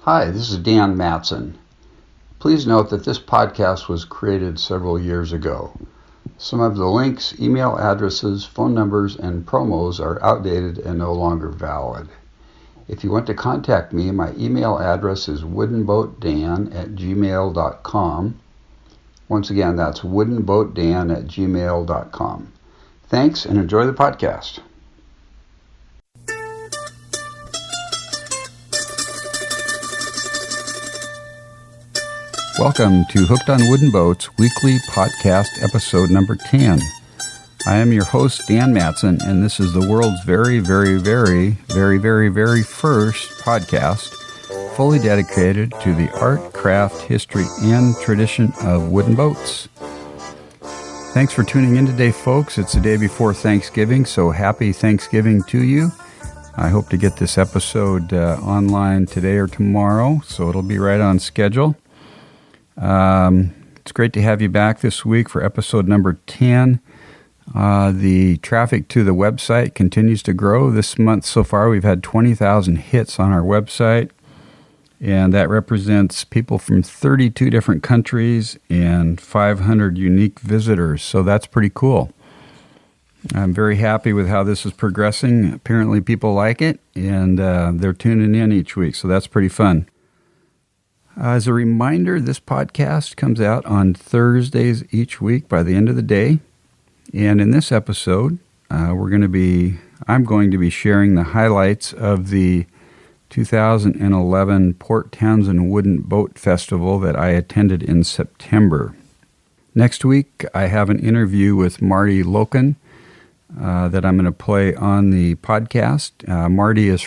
Hi, this is Dan Matson. Please note that this podcast was created several years ago. Some of the links, email addresses, phone numbers, and promos are outdated and no longer valid. If you want to contact me, my email address is woodenboatdan@gmail.com. Once again, that's woodenboatdan@gmail.com. Thanks and enjoy the podcast. Welcome to Hooked on Wooden Boats Weekly Podcast Episode number 10. I am your host, Dan Matson, and this is the world's very first podcast fully dedicated to the art, craft, history, and tradition of wooden boats. Thanks for tuning in today, folks. It's the day before Thanksgiving, so happy Thanksgiving to you. I hope to get this episode online today or tomorrow, so it'll be right on schedule. It's great to have you back this week for episode number 10. The traffic to the website continues to grow. This month so far, we've had 20,000 hits on our website, and that represents people from 32 different countries and 500 unique visitors, so that's pretty cool. I'm very happy with how this is progressing. Apparently people like it, and they're tuning in each week, so that's pretty fun. As a reminder, this podcast comes out on Thursdays each week by the end of the day. And in this episode, I'm going to be sharing the highlights of the 2011 Port Townsend Wooden Boat Festival that I attended in September. Next week, I have an interview with Marty Loken that I'm going to play on the podcast. Marty is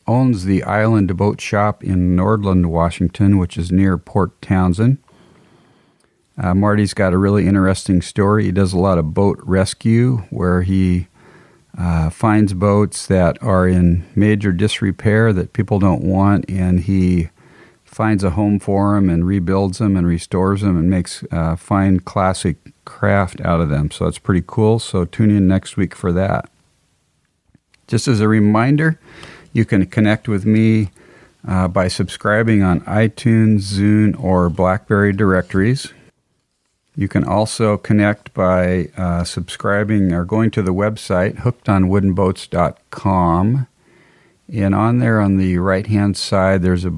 owns the Island Boat Shop in Nordland, Washington, which is near Port Townsend. Marty's got a really interesting story. He does a lot of boat rescue where he finds boats that are in major disrepair that people don't want, and he finds a home for them and rebuilds them and restores them and makes fine classic craft out of them. So it's pretty cool. So tune in next week for that. Just as a reminder, you can connect with me by subscribing on iTunes, Zune, or BlackBerry directories. You can also connect by subscribing or going to the website, hookedonwoodenboats.com. And on there on the right-hand side, there's a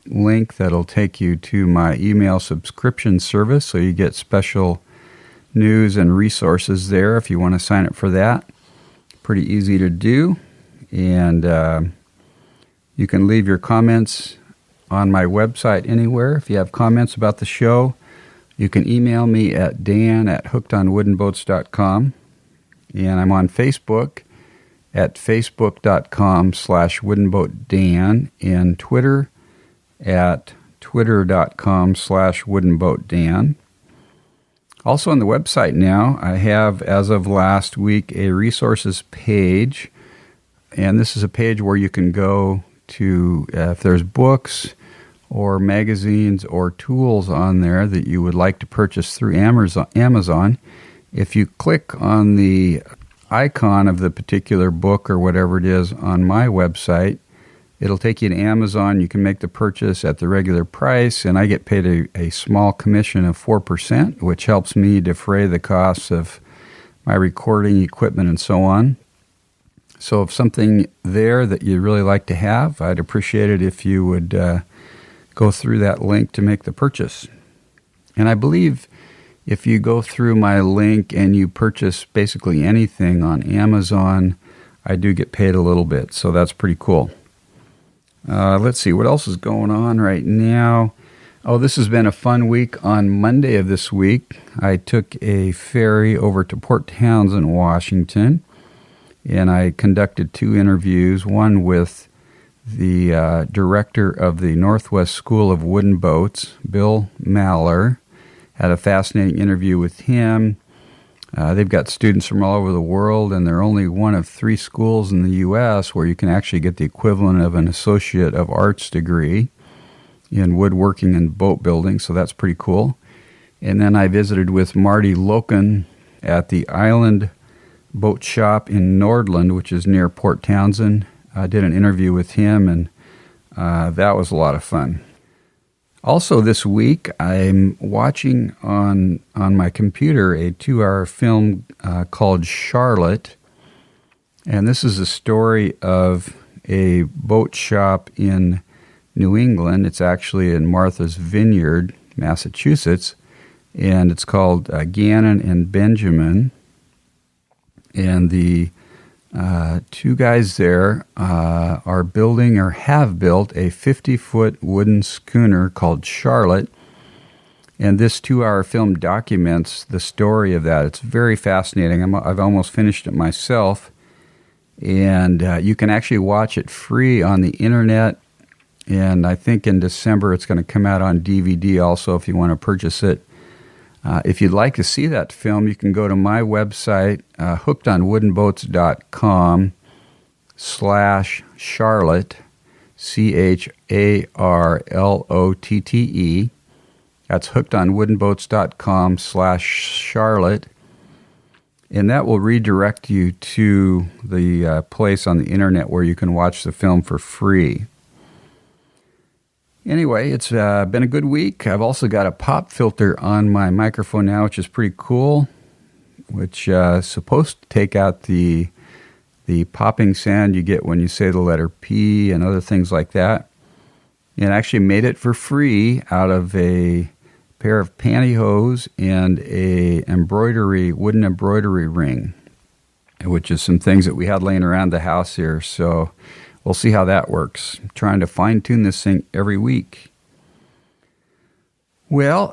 link that'll take you to my email subscription service, so you get special news and resources there if you want to sign up for that. Pretty easy to do, and you can leave your comments on my website anywhere. If you have comments about the show, you can email me at dan@hookedonwoodenboats.com, and I'm on Facebook at facebook.com/woodenboatdan, and Twitter at twitter.com/woodenboatdan. Also on the website now, I have, as of last week, a resources page. And this is a page where you can go to, if there's books or magazines or tools on there that you would like to purchase through Amazon. If you click on the icon of the particular book or whatever it is on my website, it'll take you to Amazon. You can make the purchase at the regular price, and I get paid a small commission of 4%, which helps me defray the costs of my recording equipment and so on. So if something there that you'd really like to have, I'd appreciate it if you would go through that link to make the purchase. And I believe if you go through my link and you purchase basically anything on Amazon, I do get paid a little bit, so that's pretty cool. Let's see, what else is going on right now? Oh, this has been a fun week. On Monday of this week, I took a ferry over to Port Townsend, Washington, and I conducted 2 interviews, one with the director of the Northwest School of Wooden Boats, Bill Maller. Had a fascinating interview with him. They've got students from all over the world, and they're only one of 3 schools in the U.S. where you can actually get the equivalent of an Associate of Arts degree in woodworking and boat building, so that's pretty cool. And then I visited with Marty Loken at the Island Boat Shop in Nordland, which is near Port Townsend. I did an interview with him, and That was a lot of fun. Also this week, I'm watching on my computer a 2-hour film called Charlotte. And this is a story of a boat shop in New England. It's actually in Martha's Vineyard, Massachusetts. And it's called Gannon and Benjamin. And the two guys there are building or have built a 50-foot wooden schooner called Charlotte. And this 2-hour film documents the story of that. It's very fascinating. I've almost finished it myself. And you can actually watch it free on the internet. And I think in December it's going to come out on DVD also if you want to purchase it. If you'd like to see that film, you can go to my website, hookedonwoodenboats.com/Charlotte, CHARLOTTE. That's hookedonwoodenboats.com/Charlotte. And that will redirect you to the place on the internet where you can watch the film for free. Anyway, it's been a good week. I've also got a pop filter on my microphone now, which is pretty cool, which is supposed to take out the popping sound you get when you say the letter P and other things like that. And I actually made it for free out of a pair of pantyhose and a wooden embroidery ring, which is some things that we had laying around the house here. So we'll see how that works. I'm trying to fine-tune this thing every week. Well,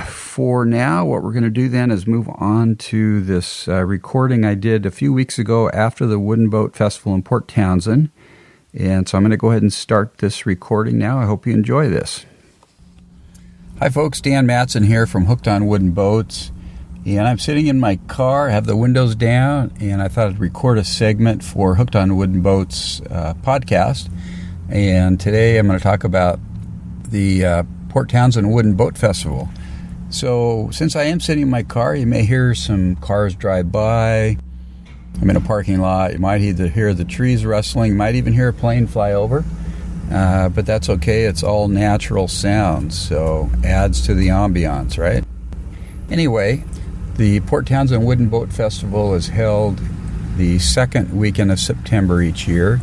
for now, what we're going to do then is move on to this recording I did a few weeks ago after the Wooden Boat Festival in Port Townsend. And so I'm going to go ahead and start this recording now. I hope you enjoy this. Hi folks, Dan Matson here from Hooked on Wooden Boats, and I'm sitting in my car, I have the windows down, and I thought I'd record a segment for Hooked on Wooden Boats podcast. And today I'm going to talk about the Port Townsend Wooden Boat Festival. So since I am sitting in my car, you may hear some cars drive by. I'm in a parking lot. You might either hear the trees rustling, you might even hear a plane fly over. But that's okay. It's all natural sounds, so adds to the ambiance, right? Anyway, the Port Townsend Wooden Boat Festival is held the second weekend of September each year,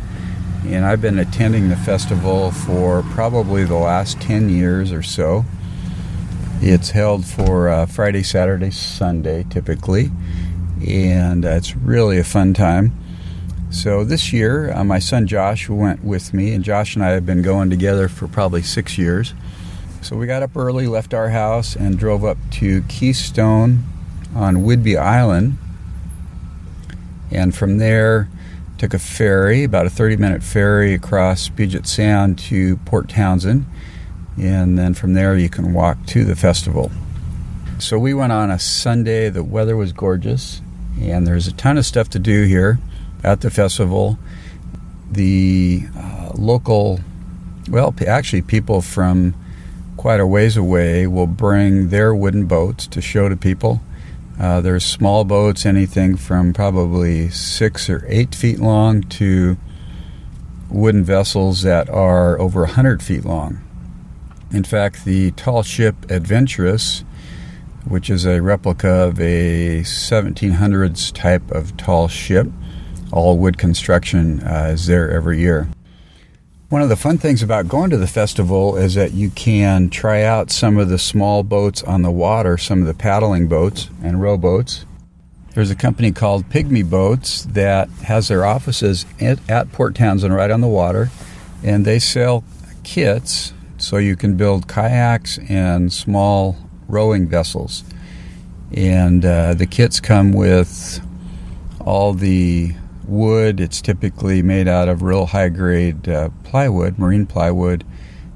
and I've been attending the festival for probably the last 10 years or so. It's held for Friday, Saturday, Sunday, typically, and it's really a fun time. So this year, my son Josh went with me, and Josh and I have been going together for probably 6 years. So we got up early, left our house, and drove up to Keystone on Whidbey Island. And from there, took a ferry, about a 30-minute ferry across Puget Sound to Port Townsend. And then from there, you can walk to the festival. So we went on a Sunday. The weather was gorgeous, and there's a ton of stuff to do here at the festival. The local, actually people from quite a ways away will bring their wooden boats to show to people. There's small boats, anything from probably 6 or 8 feet long to wooden vessels that are over 100 feet long. In fact, the tall ship Adventurous, which is a replica of a 1700s type of tall ship, all wood construction, is there every year. One of the fun things about going to the festival is that you can try out some of the small boats on the water, some of the paddling boats and rowboats. There's a company called Pygmy Boats that has their offices at Port Townsend right on the water, and they sell kits so you can build kayaks and small rowing vessels. And the kits come with all the wood. It's typically made out of real high-grade plywood, marine plywood,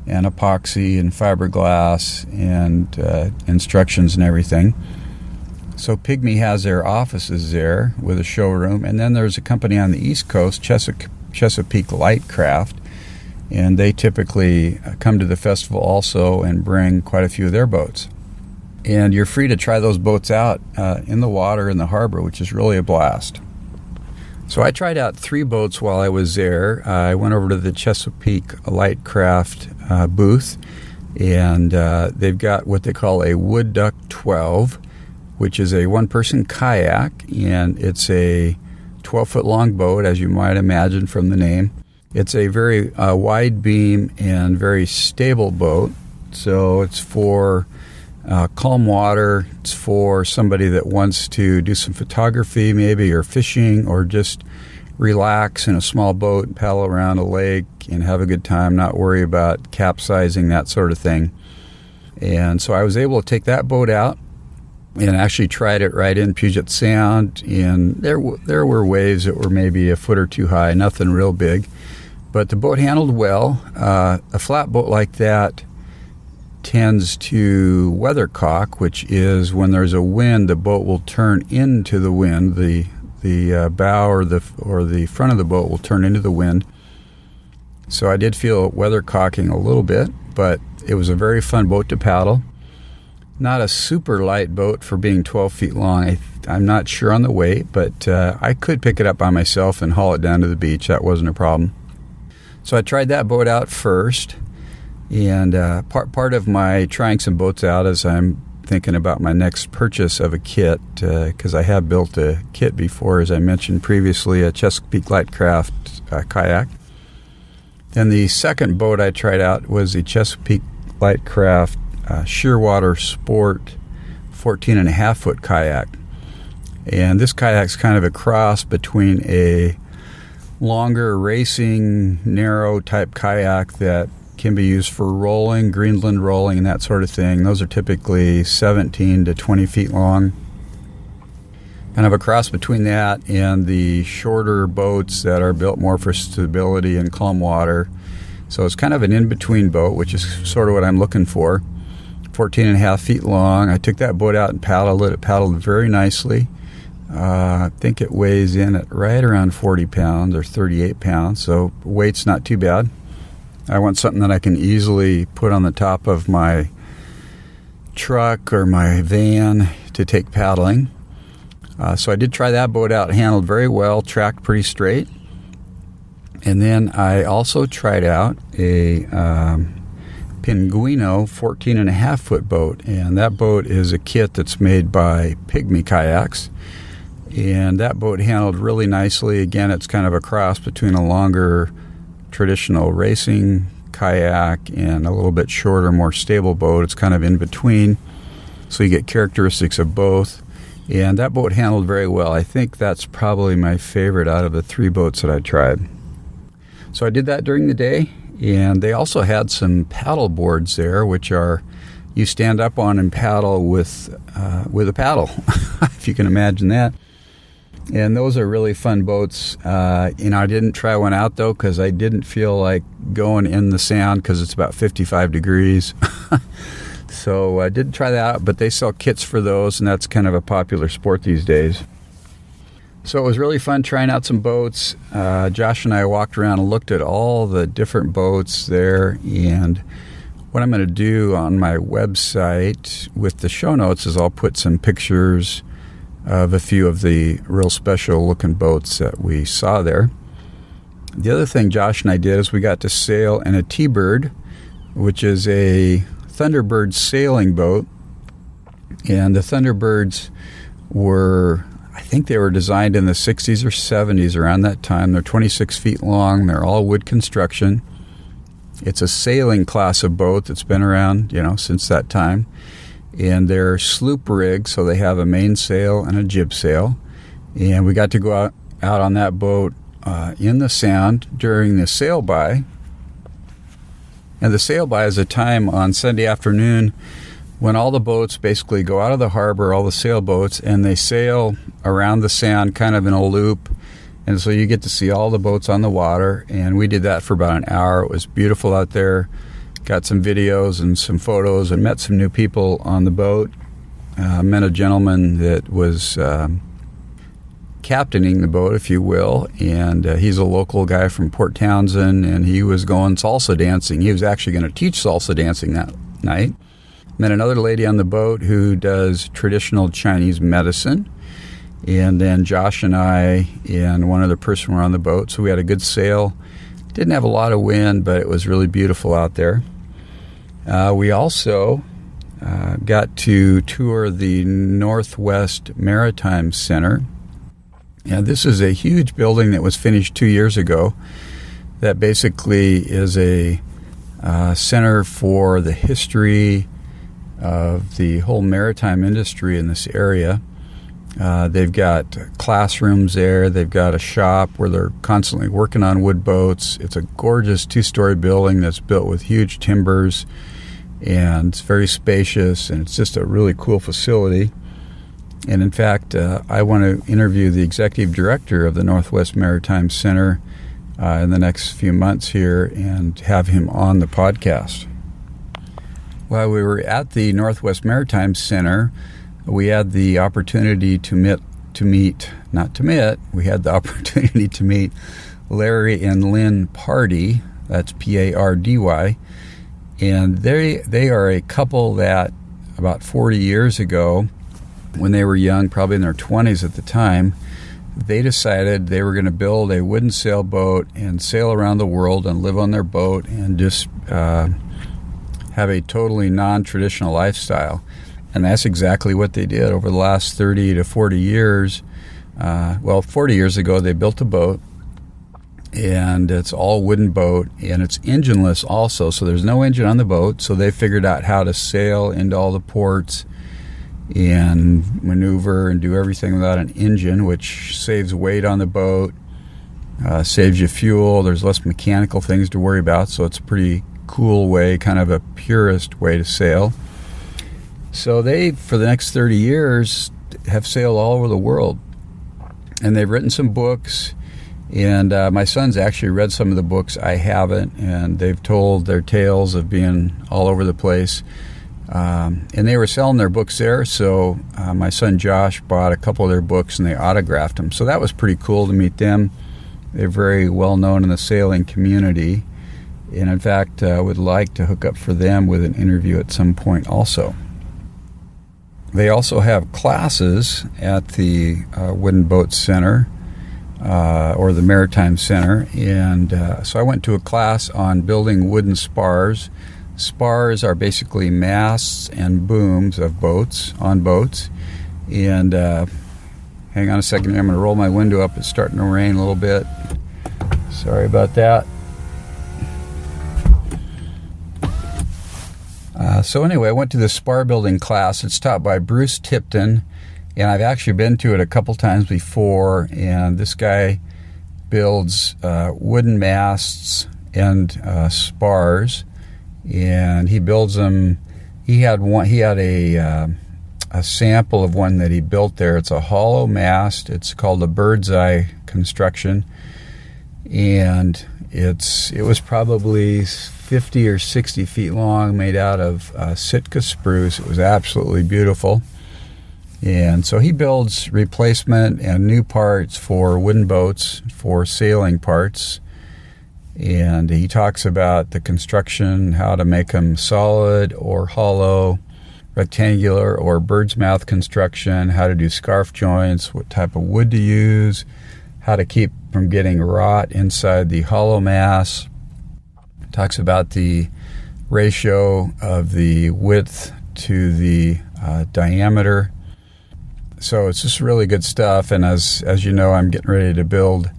and epoxy and fiberglass and instructions and everything. So Pygmy has their offices there with a showroom. And then there's a company on the East Coast, Chesapeake Lightcraft, and they typically come to the festival also and bring quite a few of their boats. And you're free to try those boats out in the water in the harbor, which is really a blast. So I tried out 3 boats while I was there. I went over to the Chesapeake Lightcraft booth, and they've got what they call a Wood Duck 12, which is a one-person kayak, and it's a 12-foot long boat, as you might imagine from the name. It's a very wide beam and very stable boat, so it's for calm water. It's for somebody that wants to do some photography maybe, or fishing, or just relax in a small boat and paddle around a lake and have a good time, not worry about capsizing, that sort of thing. And so I was able to take that boat out and actually tried it right in Puget Sound, and there were waves that were maybe a foot or two high, nothing real big. But the boat handled well. A flat boat like that tends to weathercock, which is when there's a wind, the boat will turn into the wind. The bow or the front of the boat will turn into the wind. So I did feel weathercocking a little bit, but it was a very fun boat to paddle. Not a super light boat for being 12 feet long. I'm not sure on the weight, but I could pick it up by myself and haul it down to the beach. That wasn't a problem. So I tried that boat out first, and part of my trying some boats out is I'm thinking about my next purchase of a kit, because I have built a kit before, as I mentioned previously, a Chesapeake Lightcraft kayak. Then the second boat I tried out was the Chesapeake Lightcraft Shearwater Sport 14.5-foot kayak. And this kayak's kind of a cross between a longer racing, narrow type kayak that can be used for rolling, Greenland rolling, and that sort of thing. Those are typically 17 to 20 feet long. Kind of a cross between that and the shorter boats that are built more for stability and calm water. So it's kind of an in-between boat, which is sort of what I'm looking for. 14.5 feet long. I took that boat out and paddled it. It paddled very nicely. I think it weighs in at right around 40 pounds or 38 pounds, so weight's not too bad. I want something that I can easily put on the top of my truck or my van to take paddling. So I did try that boat out. It handled very well, tracked pretty straight. And then I also tried out a Pinguino 14.5-foot boat, and that boat is a kit that's made by Pygmy Kayaks. And that boat handled really nicely. Again, it's kind of a cross between a longer traditional racing kayak and a little bit shorter, more stable boat. It's kind of in between, so you get characteristics of both. And that boat handled very well. I think that's probably my favorite out of the 3 boats that I tried. So I did that during the day, and they also had some paddle boards there, which are you stand up on and paddle with a paddle, if you can imagine that. And those are really fun boats. I didn't try one out, though, because I didn't feel like going in the sand because it's about 55 degrees. So I didn't try that out, but they sell kits for those, and that's kind of a popular sport these days. So it was really fun trying out some boats. Josh and I walked around and looked at all the different boats there, and what I'm going to do on my website with the show notes is I'll put some pictures of a few of the real special looking boats that we saw there. The other thing Josh and I did is we got to sail in a T-Bird, which is a Thunderbird sailing boat. And the Thunderbirds I think they were designed in the 60s or 70s, around that time. They're 26 feet long. They're all wood construction. It's a sailing class of boat that's been around, since that time. And they're sloop rigged, so they have a mainsail and a jib sail. And we got to go out on that boat in the Sound during the sail-by. And the sail-by is a time on Sunday afternoon when all the boats basically go out of the harbor, all the sailboats, and they sail around the Sound kind of in a loop. And so you get to see all the boats on the water. And we did that for about an hour. It was beautiful out there. Got some videos and some photos and met some new people on the boat. Met a gentleman that was captaining the boat, if you will, and he's a local guy from Port Townsend, and he was going salsa dancing. He was actually going to teach salsa dancing that night. Met another lady on the boat who does traditional Chinese medicine, And then Josh and I and one other person were on the boat, so we had a good sail. Didn't have a lot of wind, but it was really beautiful out there. We also got to tour the Northwest Maritime Center. And this is a huge building that was finished 2 years ago that basically is a center for the history of the whole maritime industry in this area. They've got classrooms there. They've got a shop where they're constantly working on wood boats. It's a gorgeous 2-story building that's built with huge timbers, and it's very spacious, and it's just a really cool facility. And in fact, I want to interview the executive director of the Northwest Maritime Center in the next few months here and have him on the podcast. While we were at the Northwest Maritime Center, we had the opportunity we had the opportunity to meet Larry and Lynn Pardy. That's Pardy. And they are a couple that about 40 years ago, when they were young, probably in their 20s at the time, they decided they were going to build a wooden sailboat and sail around the world and live on their boat and just have a totally non-traditional lifestyle. And that's exactly what they did over the last 30 to 40 years. 40 years ago, they built a boat, and it's all wooden boat, and it's engineless also, so there's no engine on the boat. So they figured out how to sail into all the ports and maneuver and do everything without an engine, which saves weight on the boat, saves you fuel. There's less mechanical things to worry about, so it's a pretty cool way, kind of a purist way to sail. So they, for the next 30 years, have sailed all over the world. And they've written some books, and my son's actually read some of the books. I haven't, and they've told their tales of being all over the place. And they were selling their books there, so my son Josh bought a couple of their books, and they autographed them. So that was pretty cool to meet them. They're very well known in the sailing community, and in fact, would like to hook up for them with an interview at some point also. They also have classes at the Wooden Boat Center, or the Maritime Center, and so I went to a class on building wooden spars. Spars are basically masts and booms of boats, on boats. And hang on a second here, I'm going to roll my window up. It's starting to rain a little bit. Sorry about that. So anyway, I went to the spar building class. It's taught by Bruce Tipton, and I've actually been to it a couple times before. And this guy builds wooden masts and spars, and he builds them. He had a sample of one that he built there. It's a hollow mast. It's called a bird's eye construction, and it was probably 50 or 60 feet long, made out of Sitka spruce. It was absolutely beautiful. And so he builds replacement and new parts for wooden boats, for sailing parts. And he talks about the construction, how to make them solid or hollow, rectangular or bird's mouth construction, how to do scarf joints, what type of wood to use, how to keep from getting rot inside the hollow mass. Talks about the ratio of the width to the diameter. So it's just really good stuff. And as you know, I'm getting ready to build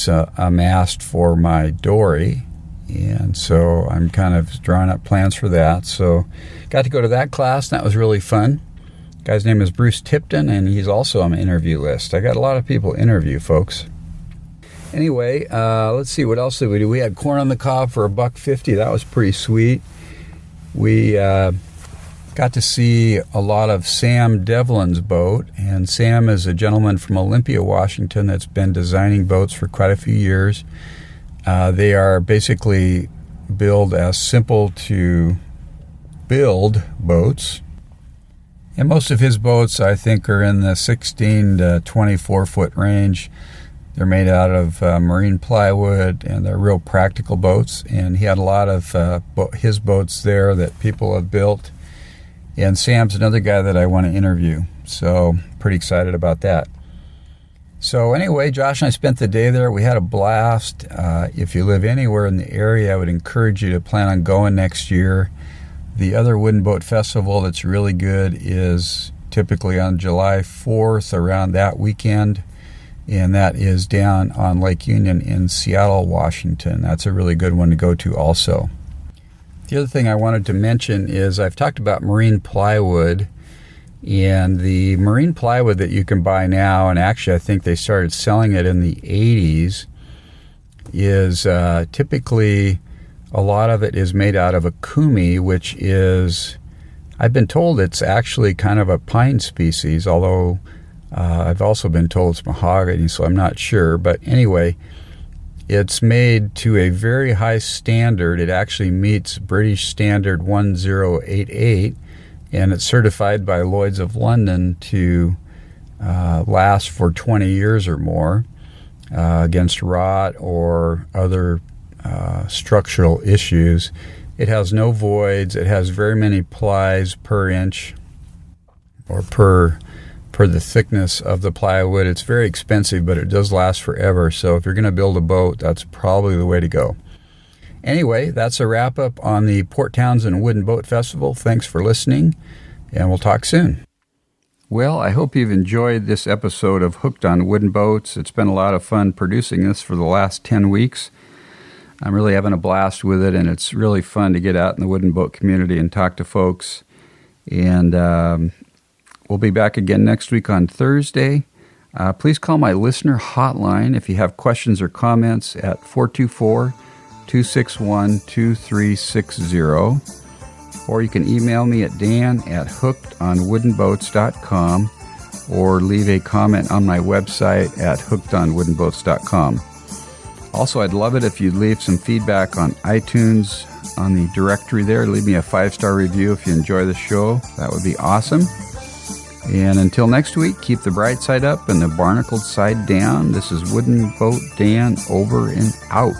a mast for my dory. And so I'm kind of drawing up plans for that. So got to go to that class, and that was really fun. The guy's name is Bruce Tipton, and he's also on my interview list. I got a lot of people to interview, folks. Anyway, let's see, what else did we do? We had corn on the cob for $1.50. That was pretty sweet. We got to see a lot of Sam Devlin's boat, and Sam is a gentleman from Olympia, Washington, that's been designing boats for quite a few years. They are basically built as simple to build boats, and most of his boats, I think, are in the 16 to 24 foot range. They're made out of marine plywood, and they're real practical boats. And he had a lot of his boats there that people have built. And Sam's another guy that I want to interview. So pretty excited about that. So anyway, Josh and I spent the day there. We had a blast. If you live anywhere in the area, I would encourage you to plan on going next year. The other Wooden Boat Festival that's really good is typically on July 4th, around that weekend, and that is down on Lake Union in Seattle, Washington. That's a really good one to go to also. The other thing I wanted to mention is I've talked about marine plywood, and the marine plywood that you can buy now, and actually I think they started selling it in the 80s, is typically a lot of it is made out of a kumi, which is, I've been told it's actually kind of a pine species, although I've also been told it's mahogany, so I'm not sure. But anyway, it's made to a very high standard. It actually meets British Standard 1088, and it's certified by Lloyd's of London to last for 20 years or more against rot or other structural issues. It has no voids. It has very many plies per inch or per the thickness of the plywood. It's very expensive, but it does last forever. So if you're going to build a boat, that's probably the way to go. Anyway, that's a wrap up on the Port Townsend Wooden Boat Festival. Thanks for listening, and we'll talk soon. Well, I hope you've enjoyed this episode of Hooked on Wooden Boats. It's been a lot of fun producing this for the last 10 weeks. I'm really having a blast with it, and it's really fun to get out in the wooden boat community and talk to folks. And we'll be back again next week on Thursday. Please call my listener hotline if you have questions or comments at 424-261-2360. Or you can email me at dan@hookedonwoodenboats.com or leave a comment on my website at hookedonwoodenboats.com. Also, I'd love it if you'd leave some feedback on iTunes on the directory there. Leave me a 5-star review if you enjoy the show. That would be awesome. And until next week, keep the bright side up and the barnacled side down. This is Wooden Boat Dan, over and out.